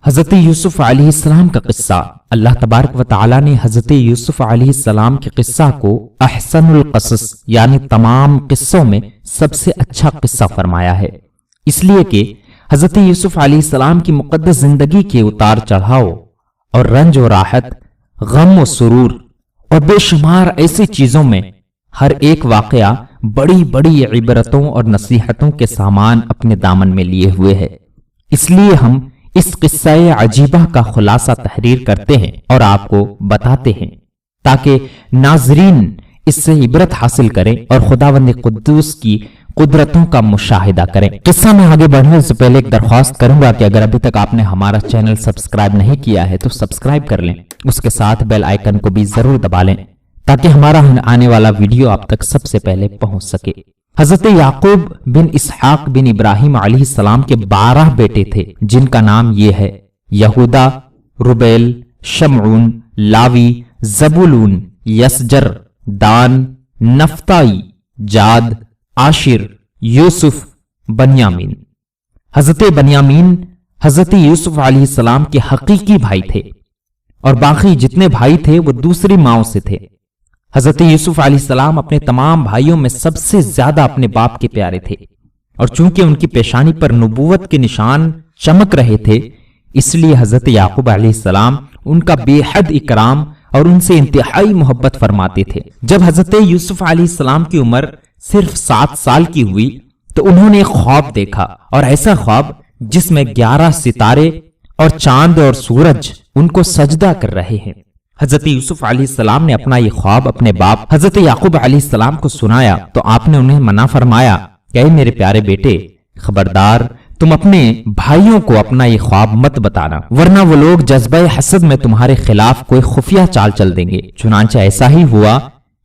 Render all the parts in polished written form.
حضرت یوسف علیہ السلام کا قصہ۔ اللہ تبارک و تعالی نے حضرت یوسف علیہ السلام کے قصہ کو احسن القصص یعنی تمام قصوں میں سب سے اچھا قصہ فرمایا ہے، اس لیے کہ حضرت یوسف علیہ السلام کی مقدس زندگی کے اتار چڑھاؤ اور رنج و راحت، غم و سرور اور بے شمار ایسی چیزوں میں ہر ایک واقعہ بڑی بڑی عبرتوں اور نصیحتوں کے سامان اپنے دامن میں لیے ہوئے ہے۔ اس لیے ہم اس قصہ عجیبہ کا خلاصہ تحریر کرتے ہیں اور آپ کو بتاتے ہیں تاکہ ناظرین اس سے عبرت حاصل کریں اور خداوند قدوس کی قدرتوں کا مشاہدہ کریں۔ قصہ میں آگے بڑھنے سے پہلے ایک درخواست کروں گا کہ اگر ابھی تک آپ نے ہمارا چینل سبسکرائب نہیں کیا ہے تو سبسکرائب کر لیں، اس کے ساتھ بیل آئیکن کو بھی ضرور دبا لیں تاکہ ہمارا آنے والا ویڈیو آپ تک سب سے پہلے پہنچ سکے۔ حضرت یعقوب بن اسحاق بن ابراہیم علیہ السلام کے 12 بیٹے تھے جن کا نام یہ ہے: یہودا، ربیل، شمعون، لاوی، زبولون، یسجر، دان، نفتائی، جاد، عاشر، یوسف، بنیامین۔ حضرت بنیامین حضرت یوسف علیہ السلام کے حقیقی بھائی تھے اور باقی جتنے بھائی تھے وہ دوسری ماؤں سے تھے۔ حضرت یوسف علیہ السلام اپنے تمام بھائیوں میں سب سے زیادہ اپنے باپ کے پیارے تھے، اور چونکہ ان کی پیشانی پر نبوت کے نشان چمک رہے تھے اس لیے حضرت یعقوب علیہ السلام ان کا بے حد اکرام اور ان سے انتہائی محبت فرماتے تھے۔ جب حضرت یوسف علیہ السلام کی عمر صرف 7 سال کی ہوئی تو انہوں نے ایک خواب دیکھا، اور ایسا خواب جس میں 11 ستارے اور چاند اور سورج ان کو سجدہ کر رہے ہیں۔ حضرت یوسف علیہ السلام نے اپنا یہ خواب اپنے باپ حضرت یعقوب علیہ السلام کو سنایا تو آپ نے انہیں منع فرمایا کہ اے میرے پیارے بیٹے، خبردار تم اپنے بھائیوں کو اپنا یہ خواب مت بتانا، ورنہ وہ لوگ جذبہ حسد میں تمہارے خلاف کوئی خفیہ چال چل دیں گے۔ چنانچہ ایسا ہی ہوا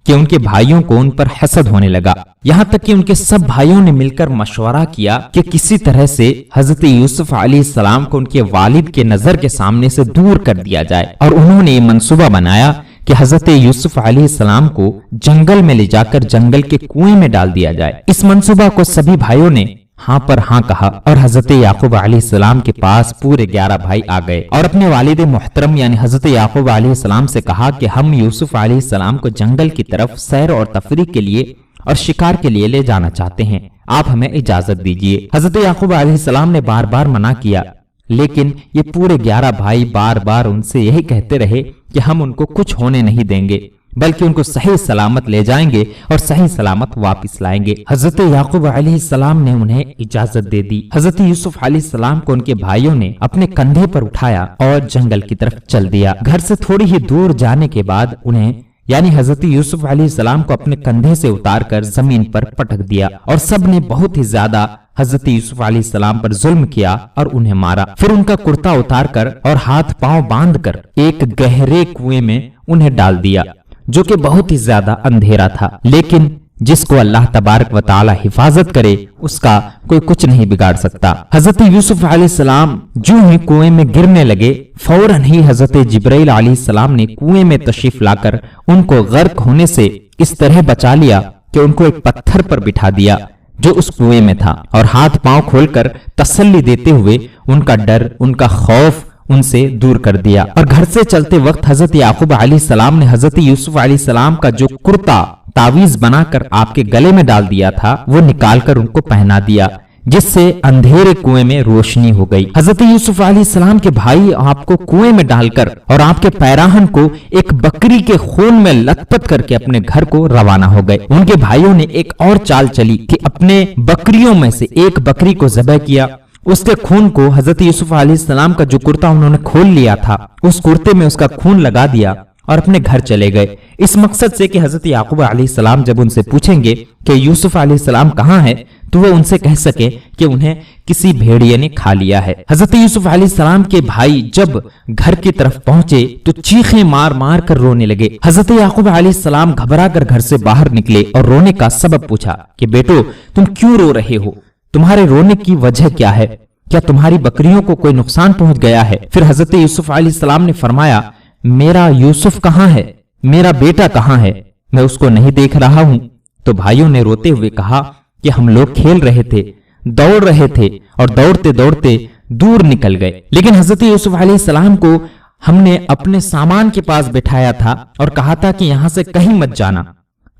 کہ ان کے بھائیوں کو ان پر حسد ہونے لگا، یہاں تک کہ ان کے سب بھائیوں نے مل کر مشورہ کیا کہ کسی طرح سے حضرت یوسف علیہ السلام کو ان کے والد کے نظر کے سامنے سے دور کر دیا جائے، اور انہوں نے یہ منصوبہ بنایا کہ حضرت یوسف علیہ السلام کو جنگل میں لے جا کر جنگل کے کنویں میں ڈال دیا جائے۔ اس منصوبہ کو سبھی بھائیوں نے ہاں پر ہاں کہا، اور حضرت یعقوب علیہ السلام کے پاس پورے 11 بھائی آ گئے اور اپنے والد محترم یعنی حضرت یعقوب علیہ السلام سے کہا کہ ہم یوسف علیہ السلام کو جنگل کی طرف سیر اور تفریح کے لیے اور شکار کے لیے لے جانا چاہتے ہیں، آپ ہمیں اجازت دیجیے۔ حضرت یعقوب علیہ السلام نے بار بار منع کیا، لیکن یہ پورے 11 بھائی بار بار ان سے یہی کہتے رہے کہ ہم ان کو کچھ ہونے نہیں دیں گے، بلکہ ان کو صحیح سلامت لے جائیں گے اور صحیح سلامت واپس لائیں گے۔ حضرت یعقوب علیہ السلام نے انہیں اجازت دے دی۔ حضرت یوسف علیہ السلام کو ان کے بھائیوں نے اپنے کندھے پر اٹھایا اور جنگل کی طرف چل دیا۔ گھر سے تھوڑی ہی دور جانے کے بعد انہیں یعنی حضرت یوسف علیہ السلام کو اپنے کندھے سے اتار کر زمین پر پٹک دیا، اور سب نے بہت ہی زیادہ حضرت یوسف علیہ السلام پر ظلم کیا اور انہیں مارا۔ پھر ان کا کرتا اتار کر اور ہاتھ پاؤں باندھ کر ایک گہرے کنویں میں انہیں ڈال دیا جو کہ بہت ہی زیادہ اندھیرا تھا، لیکن جس کو اللہ تبارک و تعالی حفاظت کرے اس کا کوئی کچھ نہیں بگاڑ سکتا۔ حضرت یوسف علیہ السلام جو ہی کنویں میں گرنے لگے فوراً ہی حضرت جبرائیل علیہ السلام نے کنویں میں تشریف لا کر ان کو غرق ہونے سے اس طرح بچا لیا کہ ان کو ایک پتھر پر بٹھا دیا جو اس کنویں میں تھا، اور ہاتھ پاؤں کھول کر تسلی دیتے ہوئے ان کا ڈر، ان کا خوف ان سے دور کر دیا۔ اور گھر سے چلتے وقت حضرت یعقوب علیہ السلام نے حضرت یوسف علیہ السلام کا جو کرتا تعویذ بنا کر آپ کے گلے میں ڈال دیا تھا وہ نکال کر ان کو پہنا دیا، جس سے اندھیرے کنویں میں روشنی ہو گئی۔ حضرت یوسف علیہ السلام کے بھائی آپ کو کنویں میں ڈال کر اور آپ کے پیراہن کو ایک بکری کے خون میں لت پت کر کے اپنے گھر کو روانہ ہو گئے۔ ان کے بھائیوں نے ایک اور چال چلی کہ اپنے بکریوں میں سے ایک بکری کو ذبح کیا، اس کے خون کو حضرت یوسف علیہ السلام کا جو کرتا انہوں نے کھول لیا تھا اس کرتے میں اس کا خون لگا دیا اور اپنے گھر چلے گئے، اس مقصد سے کہ حضرت یعقوب علیہ السلام جب ان سے پوچھیں گے کہ یوسف علیہ السلام کہاں ہے تو وہ ان سے کہہ سکے کہ انہیں کسی بھیڑیے نے کھا لیا ہے۔ حضرت یوسف علیہ السلام کے بھائی جب گھر کی طرف پہنچے تو چیخیں مار مار کر رونے لگے۔ حضرت یعقوب علیہ السلام گھبرا کر گھر سے باہر نکلے اور رونے کا سبب پوچھا کہ بیٹو تم کیوں رو رہے ہو، تمہارے رونے کی وجہ کیا ہے، کیا تمہاری بکریوں کو کوئی نقصان پہنچ گیا ہے؟ پھر حضرت یوسف علیہ السلام نے فرمایا میرا یوسف کہاں ہے، میرا بیٹا کہاں ہے، میں اس کو نہیں دیکھ رہا ہوں۔ تو بھائیوں نے روتے ہوئے کہا کہ ہم لوگ کھیل رہے تھے، دوڑ رہے تھے، اور دوڑتے دوڑتے دور نکل گئے۔ لیکن حضرت یوسف علیہ السلام کو ہم نے اپنے سامان کے پاس بٹھایا تھا اور کہا تھا کہ یہاں سے کہیں مت جانا،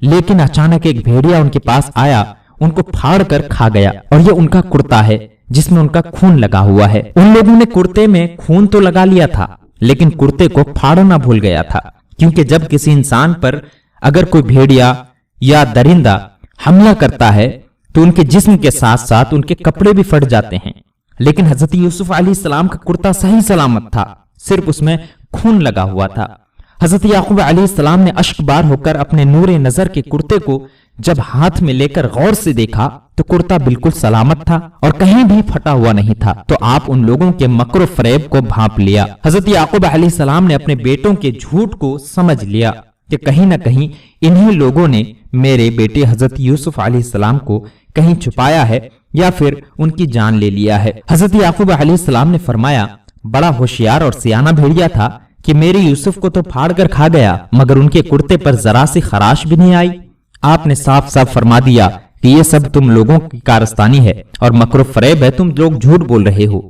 لیکن اچانک ایک بھیڑیا ان کے پاس آیا، ان کو پھاڑ کر کھا گیا، اور یہ ان کا کرتا ہے جس میں ان کا خون لگا ہوا ہے۔ ان لوگوں نے کرتے میں خون تو لگا لیا تھا، لیکن کرتے کو پھاڑنا بھول گیا تھا، کیونکہ جب کسی انسان پر اگر کوئی بھیڑیا یا درندہ حملہ کرتا ہے تو ان کے جسم کے ساتھ ساتھ ان کے کپڑے بھی پھٹ جاتے ہیں، لیکن حضرت یوسف علیہ السلام کا کرتا صحیح سلامت تھا، صرف اس میں خون لگا ہوا تھا۔ حضرت یعقوب علیہ السلام نے اشک بار ہو کر اپنے نور نظر کے کرتے کو جب ہاتھ میں لے کر غور سے دیکھا تو کرتا بالکل سلامت تھا اور کہیں بھی پھٹا ہوا نہیں تھا۔ تو آپ ان لوگوں کے مکر و فریب کو بھانپ لیا۔ حضرت یعقوب علیہ السلام نے اپنے بیٹوں کے جھوٹ کو سمجھ لیا کہ کہیں نہ کہیں انہی لوگوں نے میرے بیٹے حضرت یوسف علیہ السلام کو کہیں چھپایا ہے یا پھر ان کی جان لے لیا ہے۔ حضرت یعقوب علیہ السلام نے فرمایا، بڑا ہوشیار اور سیانہ بھیڑیا تھا کہ میرے یوسف کو تو پھاڑ کر کھا گیا، مگر ان کے کرتے پر ذرا سی خراش بھی نہیں آئی۔ آپ نے صاف صاف فرما دیا کہ یہ سب تم لوگوں کی کارستانی ہے اور مکر و فریب ہے، تم لوگ جھوٹ بول رہے ہو۔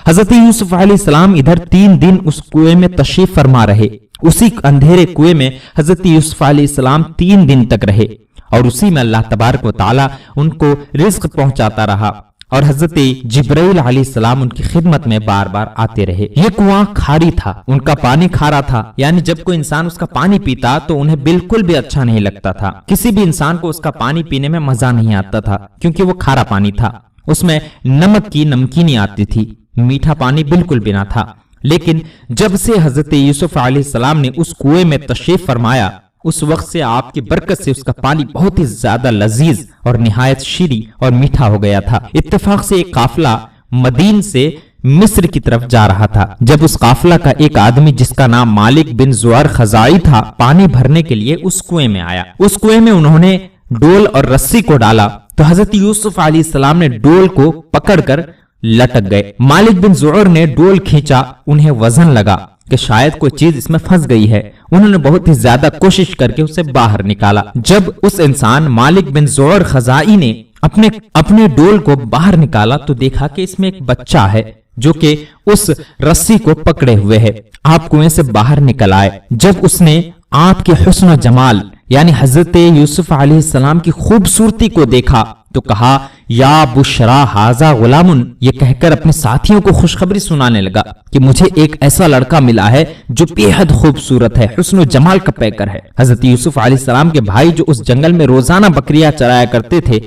حضرت یوسف علیہ السلام ادھر 3 دن اس کنویں میں تشریف فرما رہے، اسی اندھیرے کنویں میں حضرت یوسف علیہ السلام 3 دن تک رہے، اور اسی میں اللہ تبارک و تعالی ان کو رزق پہنچاتا رہا، اور حضرت جبرائیل علیہ السلام ان کی خدمت میں بار بار آتے رہے۔ یہ کنواں کھاری تھا، ان کا پانی کھارا تھا، یعنی جب کوئی انسان اس کا پانی پیتا تو انہیں بالکل بھی اچھا نہیں لگتا تھا۔ کسی بھی انسان کو اس کا پانی پینے میں مزہ نہیں آتا تھا، کیونکہ وہ کھارا پانی تھا، اس میں نمک کی نمکینی آتی تھی، میٹھا پانی بالکل بھی نہ تھا۔ لیکن جب سے حضرت یوسف علیہ السلام نے اس کنویں میں تشریف فرمایا، اس وقت سے آپ کی برکت سے اس کا پانی بہت ہی زیادہ لذیذ اور نہایت شیریں اور میٹھا ہو گیا تھا۔ اتفاق سے ایک قافلہ مدین سے مصر کی طرف جا رہا تھا، جب اس قافلہ کا ایک آدمی جس کا نام مالک بن زوار خزائی تھا پانی بھرنے کے لیے اس کنویں میں آیا۔ اس کنویں میں انہوں نے ڈول اور رسی کو ڈالا تو حضرت یوسف علیہ السلام نے ڈول کو پکڑ کر لٹک گئے۔ مالک بن زوار نے ڈول کھینچا، انہیں وزن لگا کہ شاید کوئی چیز اس میں پھنس گئی ہے، انہوں نے بہت ہی زیادہ کوشش کر کے اسے باہر نکالا۔ جب اس انسان مالک بن زوار خزائی نے اپنے ڈول کو باہر نکالا تو دیکھا کہ اس میں ایک بچہ ہے جو کہ اس رسی کو پکڑے ہوئے ہے۔ آپ کنویں سے باہر نکل آئے۔ جب اس نے آپ کے حسن و جمال یعنی حضرت یوسف علیہ السلام کی خوبصورتی کو دیکھا تو کہا، یا بشرا ھذا غلام، یہ کہہ کر اپنے ساتھیوں کو خوشخبری سنانے لگا کہ مجھے ایک ایسا لڑکا ملا ہے جو بے حد خوبصورت ہے، حسن و جمال کا پیکر ہے۔ حضرت یوسف علیہ السلام کے بھائی جو اس جنگل میں روزانہ بکریاں چرایا کرتے تھے،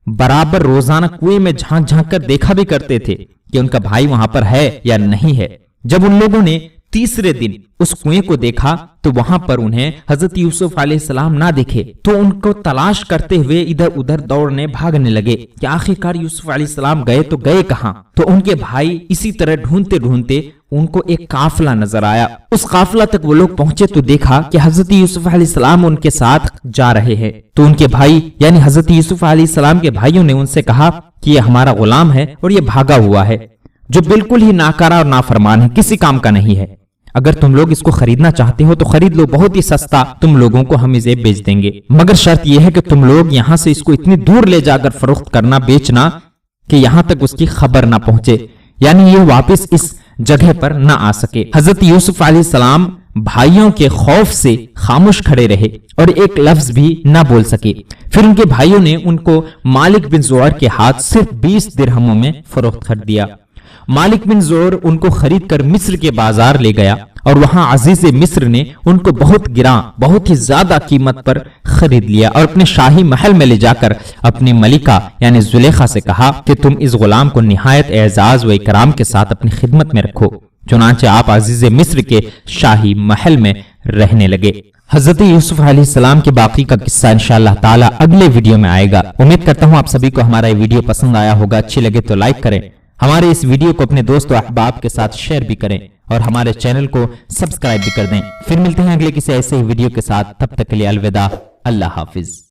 برابر روزانہ کنویں میں جھانک جھانک کر دیکھا بھی کرتے تھے کہ ان کا بھائی وہاں پر ہے یا نہیں ہے۔ جب ان لوگوں نے تیسرے دن اس کنویں کو دیکھا تو وہاں پر انہیں حضرت یوسف علیہ السلام نہ دیکھے، تو ان کو تلاش کرتے ہوئے ادھر ادھر دوڑنے بھاگنے لگے کہ آخرکار یوسف علیہ السلام گئے تو گئے کہاں۔ تو ان کے بھائی اسی طرح ڈھونڈتے ڈھونڈتے ان کو ایک قافلہ نظر آیا۔ اس قافلہ تک وہ لوگ پہنچے تو دیکھا کہ حضرت یوسف علیہ السلام ان کے ساتھ جا رہے ہیں۔ تو ان کے بھائی یعنی حضرت یوسف علیہ السلام کے بھائیوں نے ان سے کہا کہ یہ ہمارا غلام ہے اور یہ بھاگا ہوا ہے جو بالکل ہی ناکارہ اور نافرمان ہے، کسی کام کا نہیں ہے، اگر تم لوگ اس کو خریدنا چاہتے ہو تو خرید لو، بہت ہی سستا تم لوگوں کو ہم اسے بیچ دیں گے، مگر شرط یہ ہے کہ تم لوگ یہاں سے اس کو اتنی دور لے جا کر فروخت کرنا، بیچنا کہ یہاں تک اس کی خبر نہ پہنچے، یعنی یہ واپس اس جگہ پر نہ آ سکے۔ حضرت یوسف علیہ السلام بھائیوں کے خوف سے خاموش کھڑے رہے اور ایک لفظ بھی نہ بول سکے۔ پھر ان کے بھائیوں نے ان کو مالک بن زوار کے ہاتھ صرف 20 درہموں میں فروخت کر دیا۔ مالک بن زوار ان کو خرید کر مصر کے بازار لے گیا اور وہاں عزیز مصر نے ان کو بہت گراں، بہت ہی زیادہ قیمت پر خرید لیا اور اپنے شاہی محل میں لے جا کر اپنی ملکہ یعنی زلیخا سے کہا کہ تم اس غلام کو نہایت اعزاز و اکرام کے ساتھ اپنی خدمت میں رکھو۔ چنانچہ آپ عزیز مصر کے شاہی محل میں رہنے لگے۔ حضرت یوسف علیہ السلام کے باقی کا قصہ انشاءاللہ تعالی اگلے ویڈیو میں آئے گا۔ امید کرتا ہوں آپ سبھی کو ہمارا یہ ویڈیو پسند آیا ہوگا، اچھی لگے تو لائک کریں، ہمارے اس ویڈیو کو اپنے دوست و احباب کے ساتھ شیئر بھی کریں اور ہمارے چینل کو سبسکرائب بھی کر دیں۔ پھر ملتے ہیں اگلے کسی ایسے ہی ویڈیو کے ساتھ، تب تک کے لیے الوداع، اللہ حافظ۔